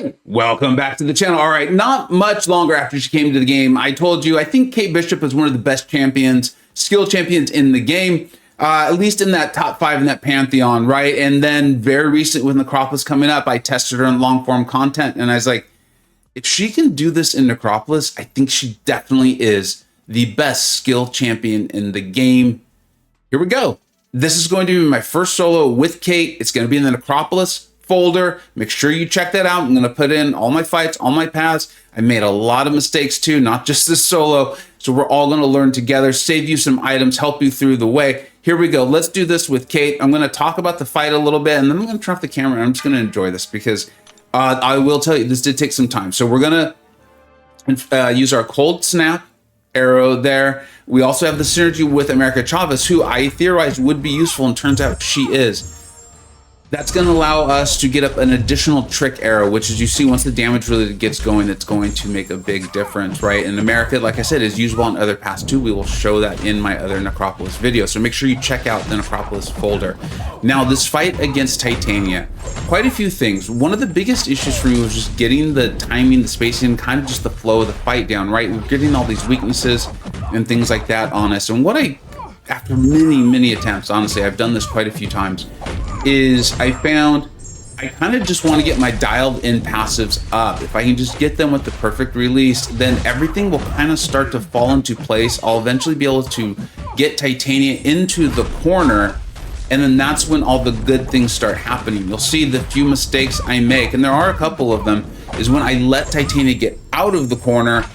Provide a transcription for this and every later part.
right, welcome back to the channel. All right, not much longer after she came to the game, I told you I think Kate Bishop is one of the best champions, skill champions in the game, at least in that top 5 in that pantheon, right? And then very recent with Necropolis coming up, I tested her in long form content, and I was like, if she can do this in Necropolis, I think she definitely is the best skill champion in the game. Here we go. This is going to be my first solo with Kate. It's going to be in the Necropolis folder. Make sure you check that out. I'm going to put in all my fights, all my paths. I made a lot of mistakes too, not just this solo. So we're all going to learn together, save you some items, help you through the way. Here we go. Let's do this with Kate. I'm going to talk about the fight a little bit, and then I'm going to turn off the camera. And I'm just going to enjoy this because I will tell you, this did take some time. So we're going to use our cold snap arrow there. We also have the synergy with America Chavez, who I theorized would be useful, and turns out she is. That's going to allow us to get up an additional trick arrow, which, as you see, once the damage really gets going, it's going to make a big difference, right? And America, like I said, is usable on other paths too. We will show that in my other Necropolis video, so make sure you check out the Necropolis folder. Now, this fight against Titania, quite a few things. One of the biggest issues for me was just getting the timing, the spacing, kind of just the flow of the fight down, right? We're getting all these weaknesses and things like that on us. And what after many attempts, honestly, I've done this quite a few times, is I found I kind of just want to get my dialed in passives up. If I can just get them with the perfect release, then everything will kind of start to fall into place. I'll eventually be able to get Titania into the corner, and then that's when all the good things start happening. You'll see the few mistakes I make, and there are a couple of them, is when I let Titania get out of the corner,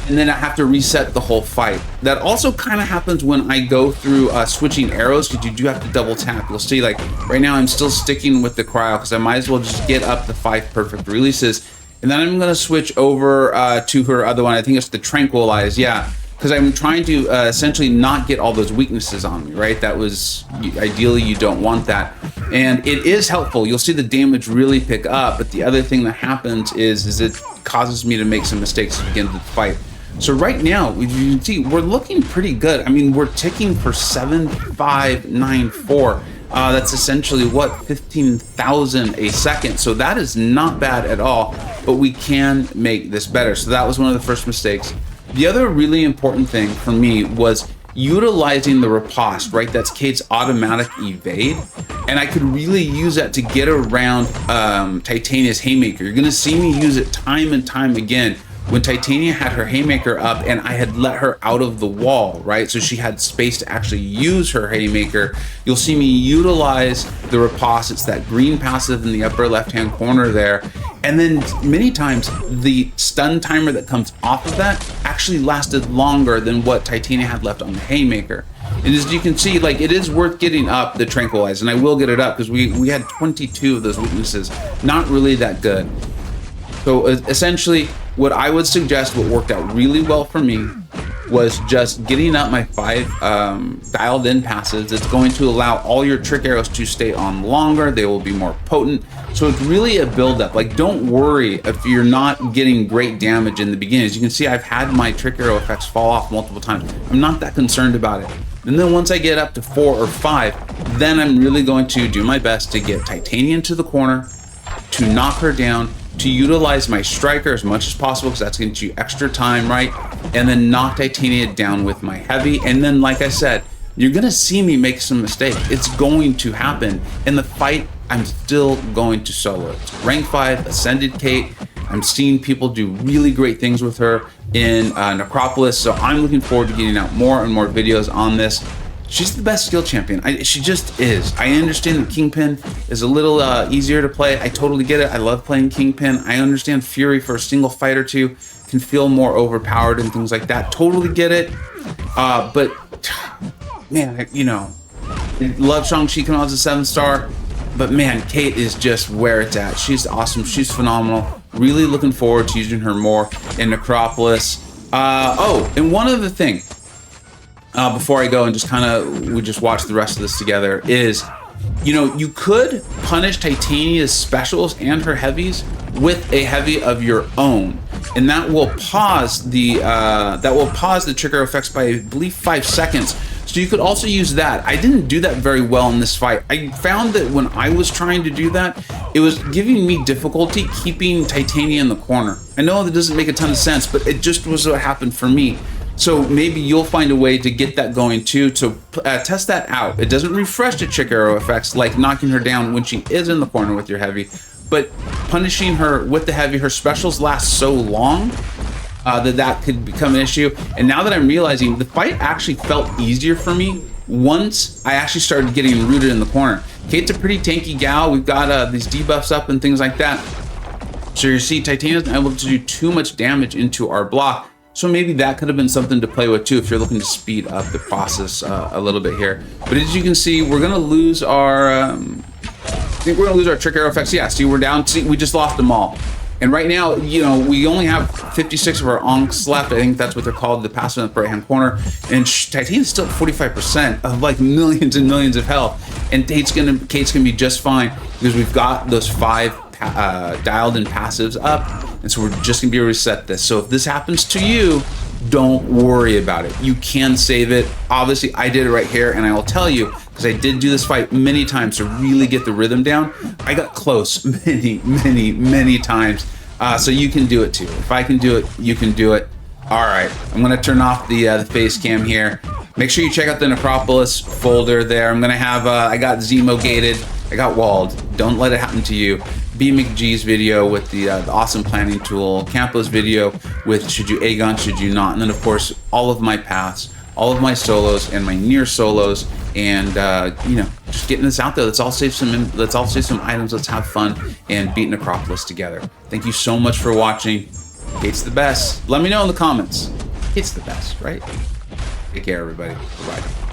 and then I have to reset the whole fight. That also kind of happens when I go through switching arrows, because you do have to double tap. You'll see, like, right now I'm still sticking with the cryo, because I might as well just get up the 5 perfect releases. And then I'm going to switch over to her other one. I think it's the Tranquilize, yeah, because I'm trying to essentially not get all those weaknesses on me, right? That was, ideally you don't want that. And it is helpful. You'll see the damage really pick up, but the other thing that happens is it causes me to make some mistakes to begin the fight. So right now, you can see we're looking pretty good. I mean, we're ticking for 7594. That's essentially what, 15,000 a second. So that is not bad at all, but we can make this better. So that was one of the first mistakes. The other really important thing for me was utilizing the riposte, right? That's Kate's automatic evade. And I could really use that to get around Titania's Haymaker. You're gonna see me use it time and time again. When Titania had her Haymaker up and I had let her out of the wall, right? So she had space to actually use her Haymaker. You'll see me utilize the riposte. It's that green passive in the upper left-hand corner there. And then many times the stun timer that comes off of that actually lasted longer than what Titania had left on the Haymaker. And as you can see, like, it is worth getting up the Tranquilize, and I will get it up because we had 22 of those weaknesses. Not really that good. So essentially, what I would suggest, what worked out really well for me, was just getting up my 5 dialed in passives. It's going to allow all your trick arrows to stay on longer. They will be more potent. So it's really a build-up. Like, don't worry if you're not getting great damage in the beginning. As you can see, I've had my trick arrow effects fall off multiple times. I'm not that concerned about it. And then once I get up to 4 or 5, then I'm really going to do my best to get Titania into the corner, to knock her down, to utilize my striker as much as possible, because that's going to give you extra time, right? And then knock Titania down with my heavy. And then, like I said, you're going to see me make some mistakes. It's going to happen. In the fight, I'm still going to solo. It's rank 5, Ascended Kate. I'm seeing people do really great things with her in Necropolis, so I'm looking forward to getting out more and more videos on this. She's the best skill champion. She just is. I understand that Kingpin is a little easier to play. I totally get it. I love playing Kingpin. I understand Fury for a single fight or two can feel more overpowered and things like that. Totally get it. But man, you know, love Shang-Chi coming out as a 7-star. But man, Kate is just where it's at. She's awesome. She's phenomenal. Really looking forward to using her more in Necropolis. Oh, and one other thing. Before I go and just we just watch the rest of this together, is, you know, you could punish Titania's specials and her heavies with a heavy of your own, and that will pause the trigger effects by, I believe, 5 seconds. So you could also use that. I didn't do that very well in this fight. I found that when I was trying to do that, it was giving me difficulty keeping Titania in the corner. I know that doesn't make a ton of sense, but it just was what happened for me. So maybe you'll find a way to get that going too, to test that out. It doesn't refresh the chick arrow effects like knocking her down when she is in the corner with your heavy, but punishing her with the heavy, her specials last so long that could become an issue. And now that I'm realizing, the fight actually felt easier for me once I actually started getting rooted in the corner. Kate's a pretty tanky gal. We've got these debuffs up and things like that. So you see, Titania's not able to do too much damage into our block. So maybe that could have been something to play with too if you're looking to speed up the process a little bit here. But as you can see, we're gonna lose our, I think we're gonna lose our trick arrow effects. Yeah, see, we're down, see, we just lost them all. And right now, you know, we only have 56 of our onks left. I think that's what they're called, the passive in the right-hand corner. And Titania's still at 45% of like millions and millions of health. And Kate's gonna be just fine because we've got those 5 dialed in passives up. And so we're just gonna be able to reset this. So if this happens to you, don't worry about it. You can save it. Obviously, I did it right here, and I will tell you, because I did do this fight many times to really get the rhythm down. I got close many times. So you can do it too. If I can do it, you can do it. All right, I'm gonna turn off the face cam here. Make sure you check out the Necropolis folder there. I'm gonna have, I got Zemo gated, I got walled. Don't let it happen to you. B McG's video with the awesome planning tool, Campo's video with should you Aegon, should you not, and then of course all of my paths, all of my solos and my near solos, and you know, just getting this out there. Let's all save some items. Let's have fun and beat Necropolis together. Thank you so much for watching. Kate's the best. Let me know in the comments. Kate's the best, right? Take care, everybody. Bye-bye.